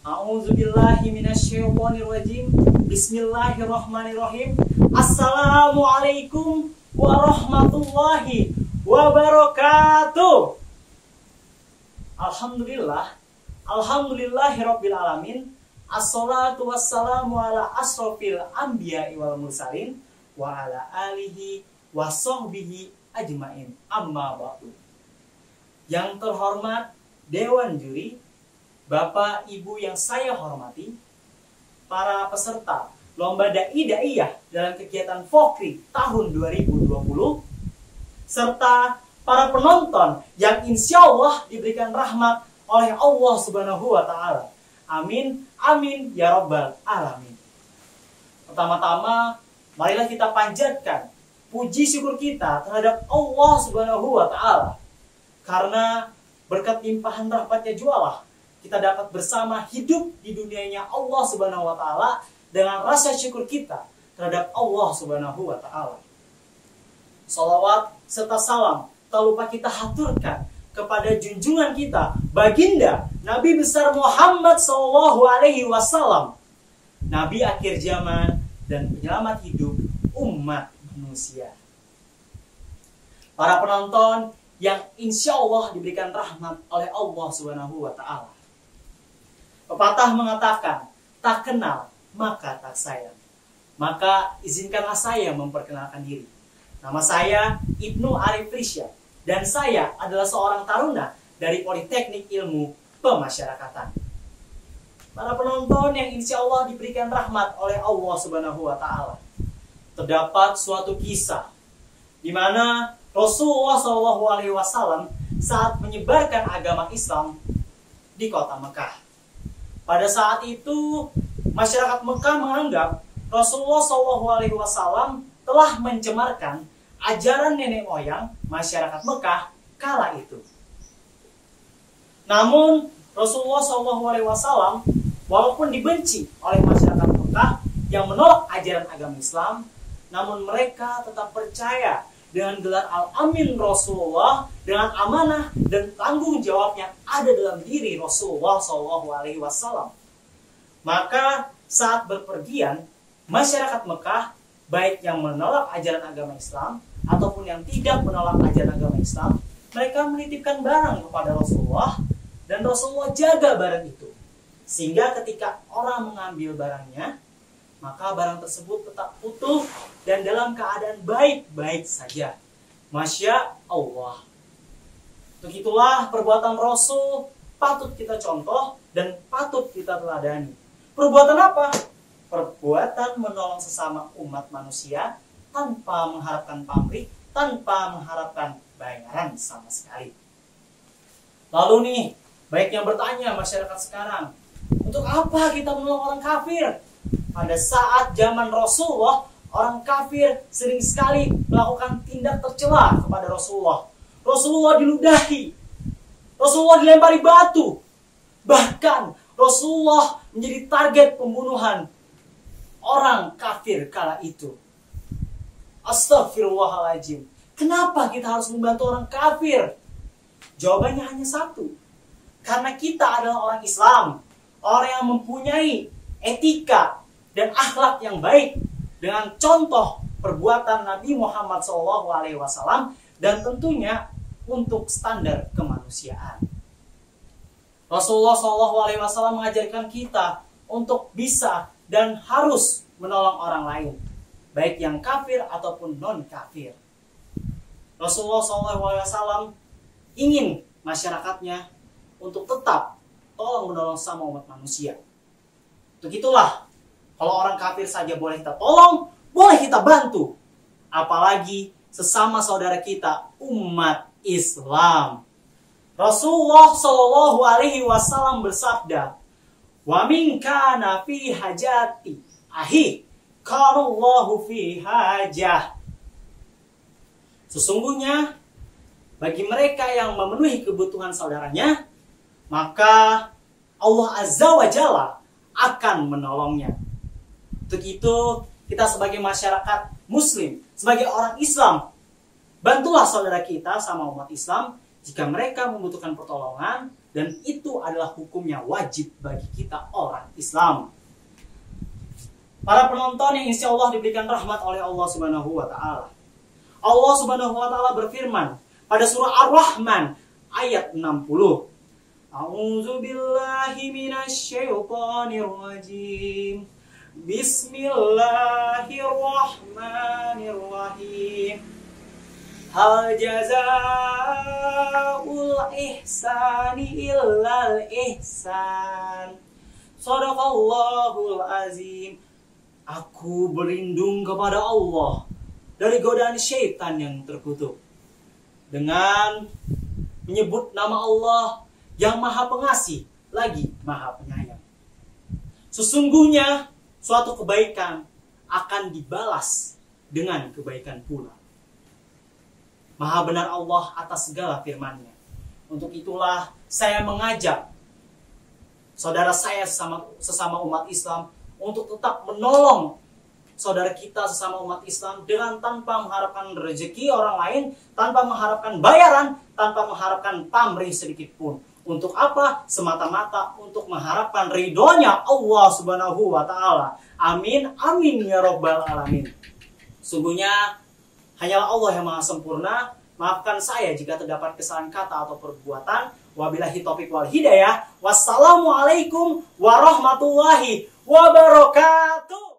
A'udzubillahi minasyaitonirrajim. Bismillahirrahmanirrahim. Assalamualaikum warahmatullahi wabarakatuh. Alhamdulillahirabbil alamin. Assalatu wassalamu ala asrofil anbiya'i wal mursalin wa ala alihi wa sahbihi ajmain. Amma ba'du. Yang terhormat Dewan Juri, Bapak Ibu yang saya hormati, para peserta Lomba Dai-Daiyah dalam kegiatan Fokri tahun 2020, serta para penonton yang insya Allah diberikan rahmat oleh Allah Subhanahu wa Ta'ala. Amin, amin, ya Rabbal Alamin. Pertama-tama, marilah kita panjatkan puji syukur kita terhadap Allah Subhanahu wa Ta'ala, karena berkat limpahan rahmatnya jualah kita dapat bersama hidup di dunianya Allah Subhanahu wa Ta'ala dengan rasa syukur kita terhadap Allah Subhanahu wa Ta'ala. Salawat serta salam tak lupa kita haturkan kepada junjungan kita, baginda Nabi besar Muhammad SAW, Nabi akhir zaman dan penyelamat hidup umat manusia. Para penonton yang insya Allah diberikan rahmat oleh Allah Subhanahu wa Ta'ala. Pepatah mengatakan, tak kenal maka tak sayang. Maka izinkanlah saya memperkenalkan diri. Nama saya Ibnu Arif Risya, dan saya adalah seorang taruna dari Politeknik Ilmu Pemasyarakatan. Para penonton yang insya Allah diberikan rahmat oleh Allah Subhanahu wa Ta'ala. Terdapat suatu kisah di mana Rasulullah SAW saat menyebarkan agama Islam di kota Mekah. Pada saat itu, masyarakat Mekah menganggap Rasulullah SAW telah mencemarkan ajaran nenek moyang masyarakat Mekah kala itu. Namun, Rasulullah SAW walaupun dibenci oleh masyarakat Mekah yang menolak ajaran agama Islam, namun mereka tetap percaya dengan gelar Al-Amin Rasulullah, dengan amanah dan tanggung jawab yang ada dalam diri Rasulullah SAW. Maka saat berpergian, masyarakat Mekah, baik yang menolak ajaran agama Islam ataupun yang tidak menolak ajaran agama Islam, mereka menitipkan barang kepada Rasulullah dan Rasulullah jaga barang itu. Sehingga ketika orang mengambil barangnya, maka barang tersebut tetap utuh dan dalam keadaan baik-baik saja. Masya Allah. Untuk itulah perbuatan Rasul patut kita contoh dan patut kita teladani. Perbuatan apa? Perbuatan menolong sesama umat manusia tanpa mengharapkan pamrih, tanpa mengharapkan bayaran sama sekali. Lalu nih, baik yang bertanya masyarakat sekarang, untuk apa kita menolong orang kafir? Pada saat zaman Rasulullah, orang kafir sering sekali melakukan tindak tercela kepada Rasulullah. Rasulullah diludahi, Rasulullah dilempari batu, bahkan Rasulullah menjadi target pembunuhan orang kafir kala itu. Astagfirullahaladzim. Kenapa kita harus membantu orang kafir? Jawabannya hanya satu. Karena kita adalah orang Islam, orang yang mempunyai etika dan akhlak yang baik dengan contoh perbuatan Nabi Muhammad SAW dan tentunya untuk standar kemanusiaan. Rasulullah SAW mengajarkan kita untuk bisa dan harus menolong orang lain, baik yang kafir ataupun non-kafir. Rasulullah SAW ingin masyarakatnya untuk tetap tolong menolong sama umat manusia. Untuk itulah, kalau orang kafir saja boleh kita tolong, boleh kita bantu. Apalagi sesama saudara kita, umat Islam. Rasulullah SAW bersabda, "Wa min kana fi hajati ahi, kanallahu fi hajah." Sesungguhnya, bagi mereka yang memenuhi kebutuhan saudaranya, maka Allah Azza wa Jalla akan menolongnya. Untuk itu, kita sebagai masyarakat Muslim, sebagai orang Islam, bantulah saudara kita sama umat Islam jika mereka membutuhkan pertolongan Dan itu adalah hukumnya wajib bagi kita orang Islam. Para penonton yang insya Allah diberikan rahmat oleh Allah Subhanahu wa Ta'ala. Allah Subhanahu wa Ta'ala berfirman pada surah Ar-Rahman ayat 60. A'udzu billahi minasyaitonir rajim. Bismillahirrahmanirrahim. Hal jazaa'ul ihsani illal ihsan. Shadaqallahul azim. Aku berlindung kepada Allah dari godaan syaitan yang terkutuk dengan menyebut nama Allah yang Maha Pengasih lagi Maha Penyayang. Sesungguhnya suatu kebaikan akan dibalas dengan kebaikan pula. Maha benar Allah atas segala firman-Nya. Untuk itulah saya mengajak saudara saya sesama umat Islam untuk tetap menolong saudara kita sesama umat Islam dengan tanpa mengharapkan rezeki orang lain, tanpa mengharapkan bayaran, tanpa mengharapkan pamrih sedikit pun. Untuk apa? Semata-mata untuk mengharapkan ridhonya Allah Subhanahu wa Ta'ala. Amin, amin ya Rabbal alamin. Sungguhnya hanyalah Allah yang maha sempurna. Maafkan saya jika terdapat kesalahan kata atau perbuatan. Wabillahi taufiq wal hidayah. Wassalamualaikum warahmatullahi wabarakatuh.